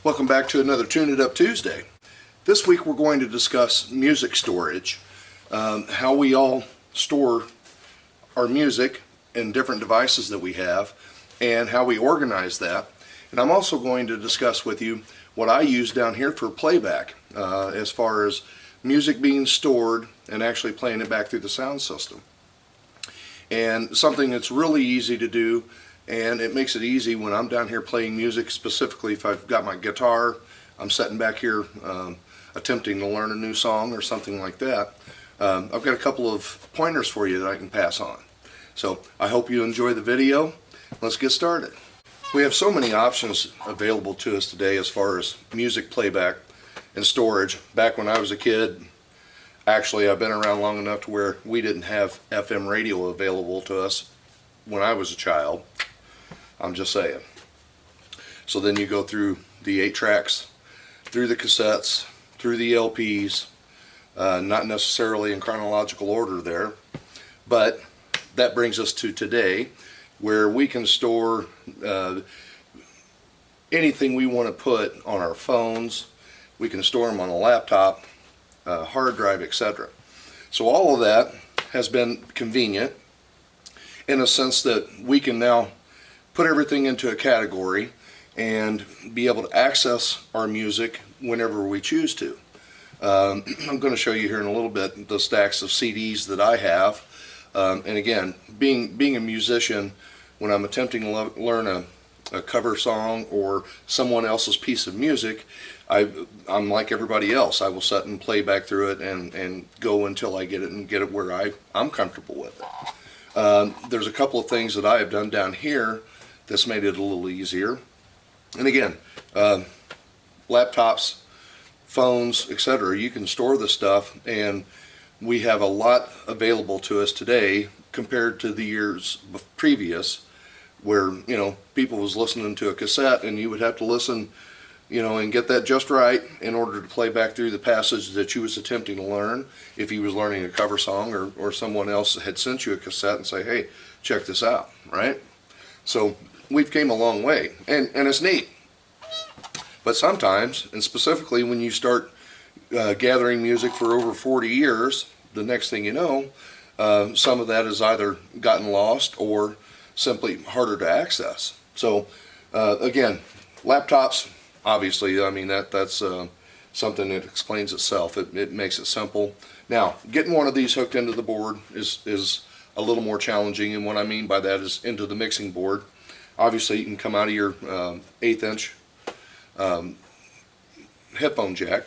Welcome back to another Tune It Up Tuesday. This week we're going to discuss music storage, how we all store our music in different devices that we have, and how we organize that. And I'm also going to discuss with you what I use down here for playback, as far as music being stored and actually playing it back through the sound system. And something that's really easy to do, and it makes it easy when I'm down here playing music, specifically if I've got my guitar, I'm sitting back here attempting to learn a new song or something like that. I've got a couple of pointers for you that I can pass on. So I hope you enjoy the video. Let's get started. We have so many options available to us today as far as music playback and storage. Back when I was a kid, actually I've been around long enough to where we didn't have FM radio available to us when I was a child. I'm just saying. So then you go through the 8 tracks, through the cassettes, through the LPs, not necessarily in chronological order there, but that brings us to today, where we can store anything we want to put on our phones. We can store them on a laptop, hard drive, etc. So all of that has been convenient in a sense that we can now put everything into a category and be able to access our music whenever we choose to. I'm going to show you here in a little bit the stacks of CDs that I have. And again, being a musician, when I'm attempting to learn a cover song or someone else's piece of music, I'm like everybody else. I will sit and play back through it and go until I get it and get it where I'm comfortable with it. There's a couple of things that I have done down here that's made it a little easier. And again, laptops, phones, etc., you can store this stuff, and we have a lot available to us today compared to the years previous, where people was listening to a cassette and you would have to listen and get that just right in order to play back through the passage that you was attempting to learn. If you was learning a cover song or someone else had sent you a cassette and say, hey, check this out, right? So we've came a long way, and it's neat. But sometimes, and specifically when you start gathering music for over 40 years, the next thing you know, some of that has either gotten lost or simply harder to access. So again, laptops, obviously, I mean that's something that explains itself. It makes it simple. Now, getting one of these hooked into the board is a little more challenging, and what I mean by that is into the mixing board. Obviously, you can come out of your 1/8 inch headphone jack,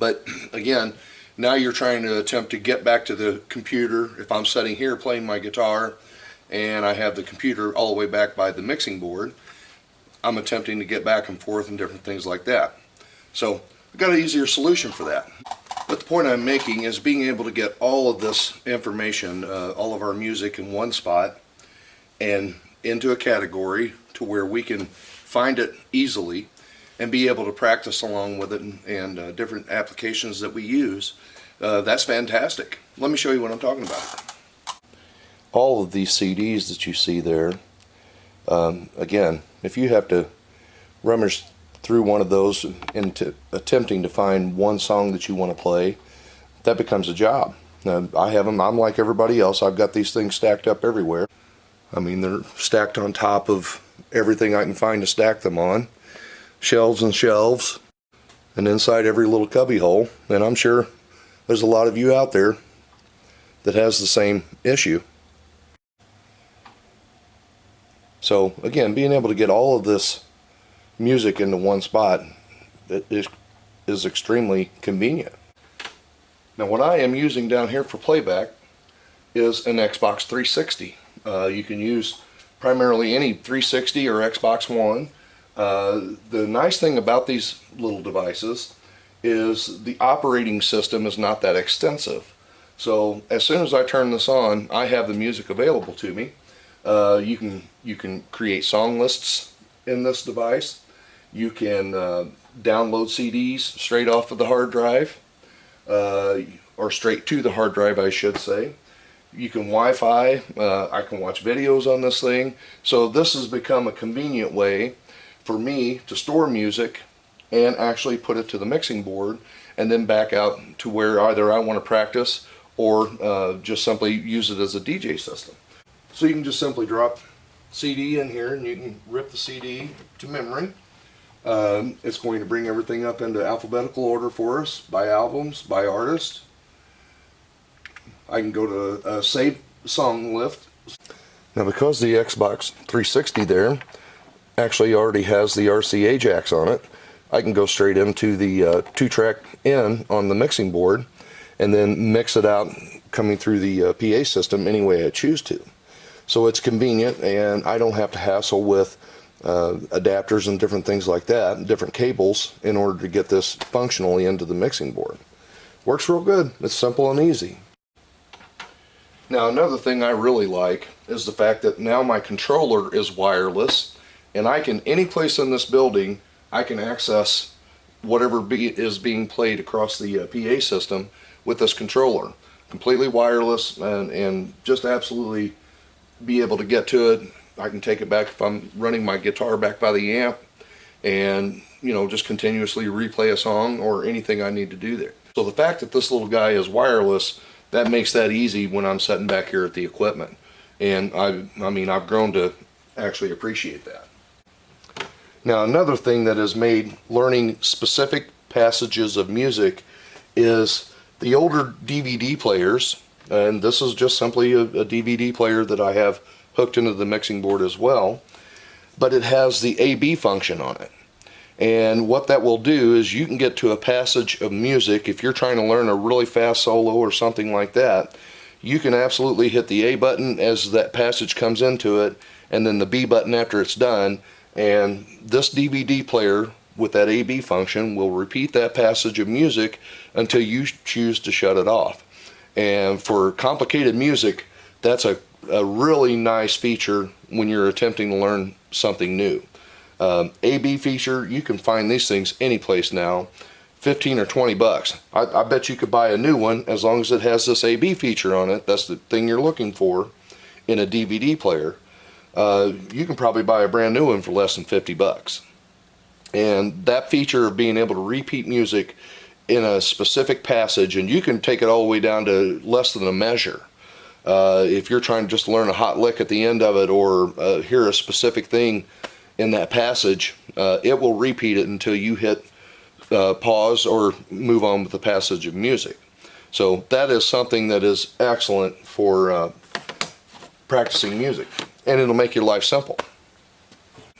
but again, now you're trying to attempt to get back to the computer. If I'm sitting here playing my guitar and I have the computer all the way back by the mixing board, I'm attempting to get back and forth and different things like that. So I've got an easier solution for that. But the point I'm making is being able to get all of this information, all of our music in one spot and into a category to where we can find it easily and be able to practice along with it, and different applications that we use. That's fantastic. Let me show you what I'm talking about. All of these CDs that you see there, again, if you have to rummage through one of those into attempting to find one song that you want to play, that becomes a job. Now, I have them, I'm like everybody else, I've got these things stacked up everywhere. I mean, they're stacked on top of everything I can find to stack them on. Shelves and shelves, and inside every little cubby hole. And I'm sure there's a lot of you out there that has the same issue. So again, being able to get all of this music into one spot is extremely convenient. Now, what I am using down here for playback is an Xbox 360. You can use primarily any 360 or Xbox One. The nice thing about these little devices is the operating system is not that extensive. So as soon as I turn this on, I have the music available to me. You can create song lists in this device. You can download CDs straight off of the hard drive, or straight to the hard drive, I should say. You can Wi-Fi. I can watch videos on this thing. So this has become a convenient way for me to store music and actually put it to the mixing board and then back out to where either I want to practice or just simply use it as a DJ system. So you can just simply drop CD in here and you can rip the CD to memory. It's going to bring everything up into alphabetical order for us, by albums, by artist. I can go to a save song list. Now because the Xbox 360 there actually already has the RCA jacks on it, I can go straight into the 2-track in on the mixing board and then mix it out coming through the PA system any way I choose to. So it's convenient and I don't have to hassle with adapters and different things like that, different cables, in order to get this functionally into the mixing board. Works real good. It's simple and easy. Now another thing I really like is the fact that now my controller is wireless and I can, any place in this building, I can access whatever is being played across the PA system with this controller. Completely wireless and just absolutely be able to get to it. I can take it back if I'm running my guitar back by the amp and, you know, just continuously replay a song or anything I need to do there. So the fact that this little guy is wireless, that makes that easy when I'm sitting back here at the equipment. And I mean, I've grown to actually appreciate that. Now another thing that has made learning specific passages of music is the older DVD players, and this is just simply a DVD player that I have hooked into the mixing board as well, but it has the AB function on it. And what that will do is you can get to a passage of music, if you're trying to learn a really fast solo or something like that, you can absolutely hit the A button as that passage comes into it, and then the B button after it's done, and this DVD player with that AB function will repeat that passage of music until you choose to shut it off. And for complicated music, that's a really nice feature when you're attempting to learn something new. AB feature, you can find these things any place now, 15 or 20 bucks. I bet you could buy a new one as long as it has this AB feature on it. That's the thing you're looking for in a DVD player. You can probably buy a brand new one for less than 50 bucks. And that feature of being able to repeat music in a specific passage, and you can take it all the way down to less than a measure. If you're trying to just learn a hot lick at the end of it or hear a specific thing in that passage, it will repeat it until you hit pause or move on with the passage of music. So that is something that is excellent for practicing music, and it'll make your life simple.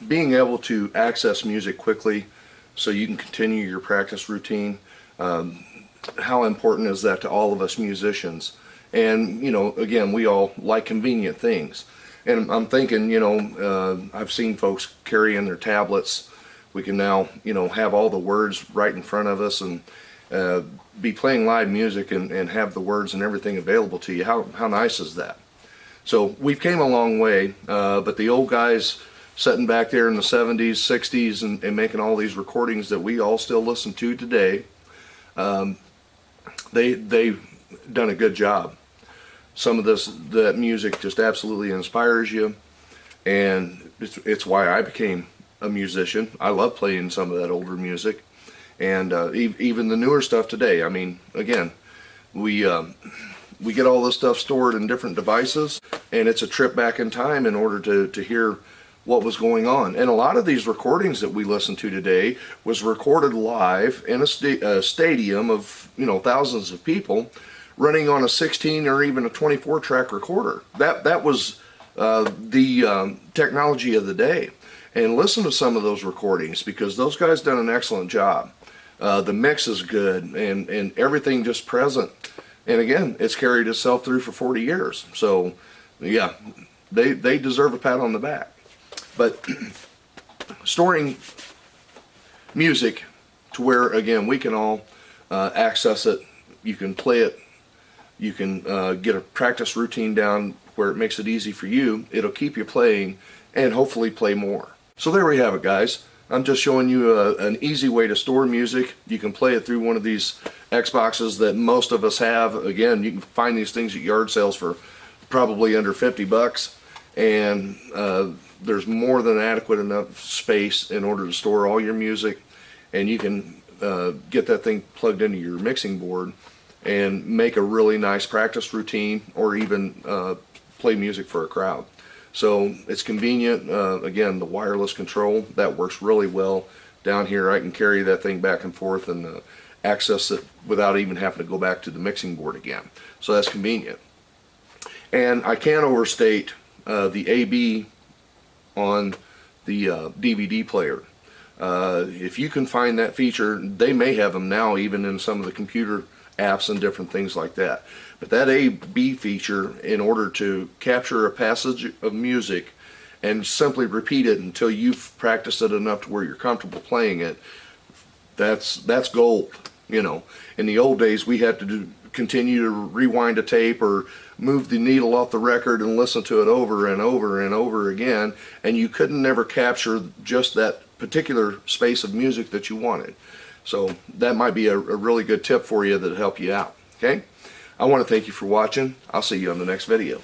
Being able to access music quickly so you can continue your practice routine, how important is that to all of us musicians? And, you know, again, we all like convenient things. And I'm thinking, you know, I've seen folks carry in their tablets. We can now, you know, have all the words right in front of us and be playing live music and have the words and everything available to you. How nice is that? So we've came a long way, but the old guys sitting back there in the 70s, 60s, and making all these recordings that we all still listen to today, they've done a good job. Some of that music just absolutely inspires you, and it's why I became a musician. I love playing some of that older music, and even the newer stuff today. I mean, again, we get all this stuff stored in different devices, and it's a trip back in time in order to hear what was going on. And a lot of these recordings that we listen to today was recorded live in a stadium of, you know, thousands of people, running on a 16 or even a 24 track recorder. That was the technology of the day. And listen to some of those recordings, because those guys done an excellent job. The mix is good and everything just present. And again, it's carried itself through for 40 years. So yeah, they deserve a pat on the back. But storing music to where, again, we can all access it, you can play it, you can get a practice routine down where it makes it easy for you. It'll keep you playing and hopefully play more. So there we have it, guys. I'm just showing you an easy way to store music. You can play it through one of these Xboxes that most of us have. Again, you can find these things at yard sales for probably under 50 bucks. And there's more than adequate enough space in order to store all your music, and you can get that thing plugged into your mixing board and make a really nice practice routine, or even play music for a crowd. So it's convenient. Again, the wireless control, that works really well. Down here I can carry that thing back and forth and access it without even having to go back to the mixing board again. So that's convenient. And I can't overstate the AB on the DVD player. If you can find that feature, they may have them now even in some of the computer apps and different things like that. But that A/B feature, in order to capture a passage of music and simply repeat it until you've practiced it enough to where you're comfortable playing it, that's gold. You know, in the old days we had to continue to rewind a tape or move the needle off the record and listen to it over and over and over again, and you couldn't never capture just that particular space of music that you wanted. So that might be a really good tip for you that'll help you out. Okay? I want to thank you for watching. I'll see you on the next video.